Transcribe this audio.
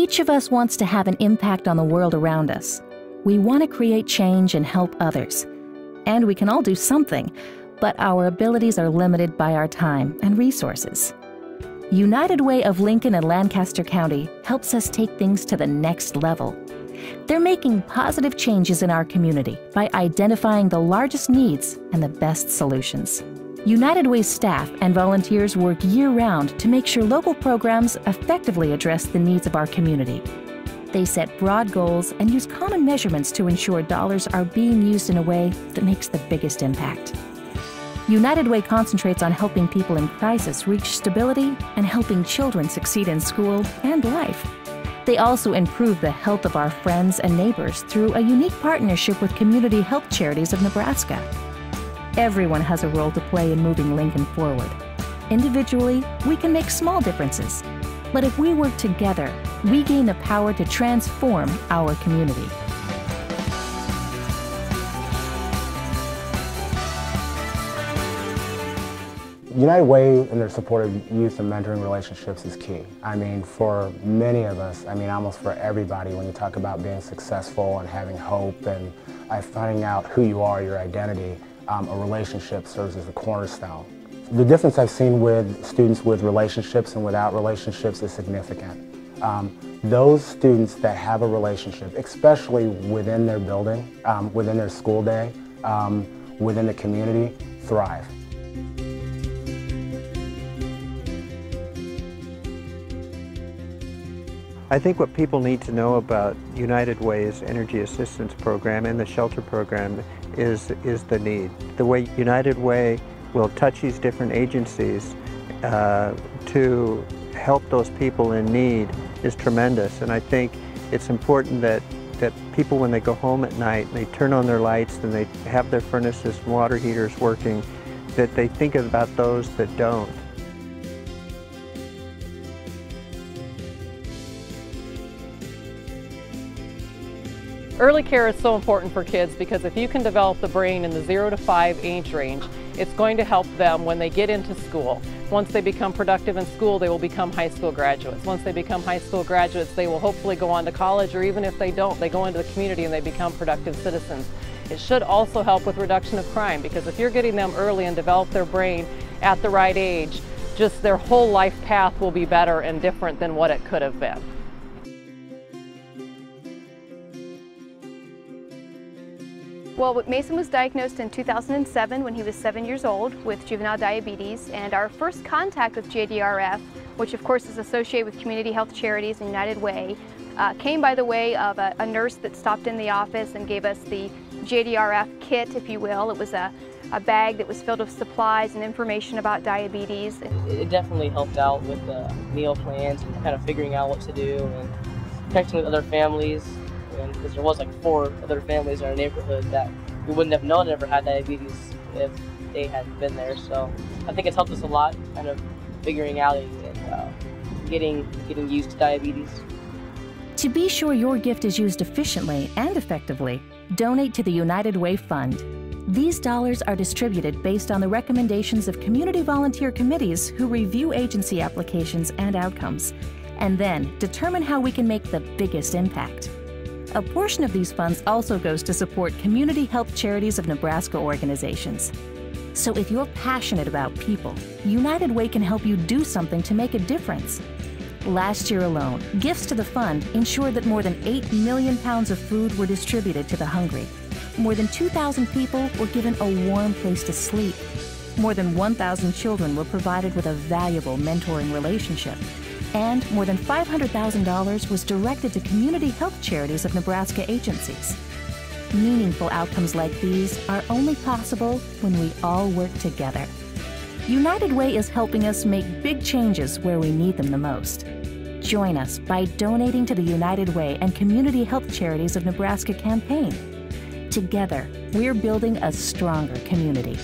Each of us wants to have an impact on the world around us. We want to create change and help others. And we can all do something, but our abilities are limited by our time and resources. United Way of Lincoln and Lancaster County helps us take things to the next level. They're making positive changes in our community by identifying the largest needs and the best solutions. United Way staff and volunteers work year-round to make sure local programs effectively address the needs of our community. They set broad goals and use common measurements to ensure dollars are being used in a way that makes the biggest impact. United Way concentrates on helping people in crisis reach stability and helping children succeed in school and life. They also improve the health of our friends and neighbors through a unique partnership with Community Health Charities of Nebraska. Everyone has a role to play in moving Lincoln forward. Individually, we can make small differences. But if we work together, we gain the power to transform our community. United Way and their support of youth and mentoring relationships is key. I mean, for many of us, I mean, almost for everybody, when you talk about being successful and having hope and finding out who you are, your identity, a relationship serves as the cornerstone. The difference I've seen with students with relationships and without relationships is significant. Those students that have a relationship, especially within their building, within their school day, within the community, thrive. I think what people need to know about United Way's Energy Assistance Program and the Shelter Program is the need. The way United Way will touch these different agencies to help those people in need is tremendous. And I think it's important that people, when they go home at night, they turn on their lights and they have their furnaces and water heaters working, that they think about those that don't. Early care is so important for kids because if you can develop the brain in the 0 to 5 age range, it's going to help them when they get into school. Once they become productive in school, they will become high school graduates. Once they become high school graduates, they will hopefully go on to college, or even if they don't, they go into the community and they become productive citizens. It should also help with reduction of crime, because if you're getting them early and develop their brain at the right age, just their whole life path will be better and different than what it could have been. Well, Mason was diagnosed in 2007 when he was 7 years old with juvenile diabetes, and our first contact with JDRF, which of course is associated with Community Health Charities and United Way, came by the way of a nurse that stopped in the office and gave us the JDRF kit, if you will. It was a bag that was filled with supplies and information about diabetes. It definitely helped out with the meal plans and kind of figuring out what to do and connecting with other families. Because there was like 4 other families in our neighborhood that we wouldn't have known ever had diabetes if they hadn't been there. So I think it's helped us a lot, kind of figuring out and getting used to diabetes. To be sure your gift is used efficiently and effectively, donate to the United Way Fund. These dollars are distributed based on the recommendations of community volunteer committees who review agency applications and outcomes, and then determine how we can make the biggest impact. A portion of these funds also goes to support Community Health Charities of Nebraska organizations. So if you're passionate about people, United Way can help you do something to make a difference. Last year alone, gifts to the fund ensured that more than 8 million pounds of food were distributed to the hungry. More than 2,000 people were given a warm place to sleep. More than 1,000 children were provided with a valuable mentoring relationship. And more than $500,000 was directed to Community Health Charities of Nebraska agencies. Meaningful outcomes like these are only possible when we all work together. United Way is helping us make big changes where we need them the most. Join us by donating to the United Way and Community Health Charities of Nebraska campaign. Together, we're building a stronger community.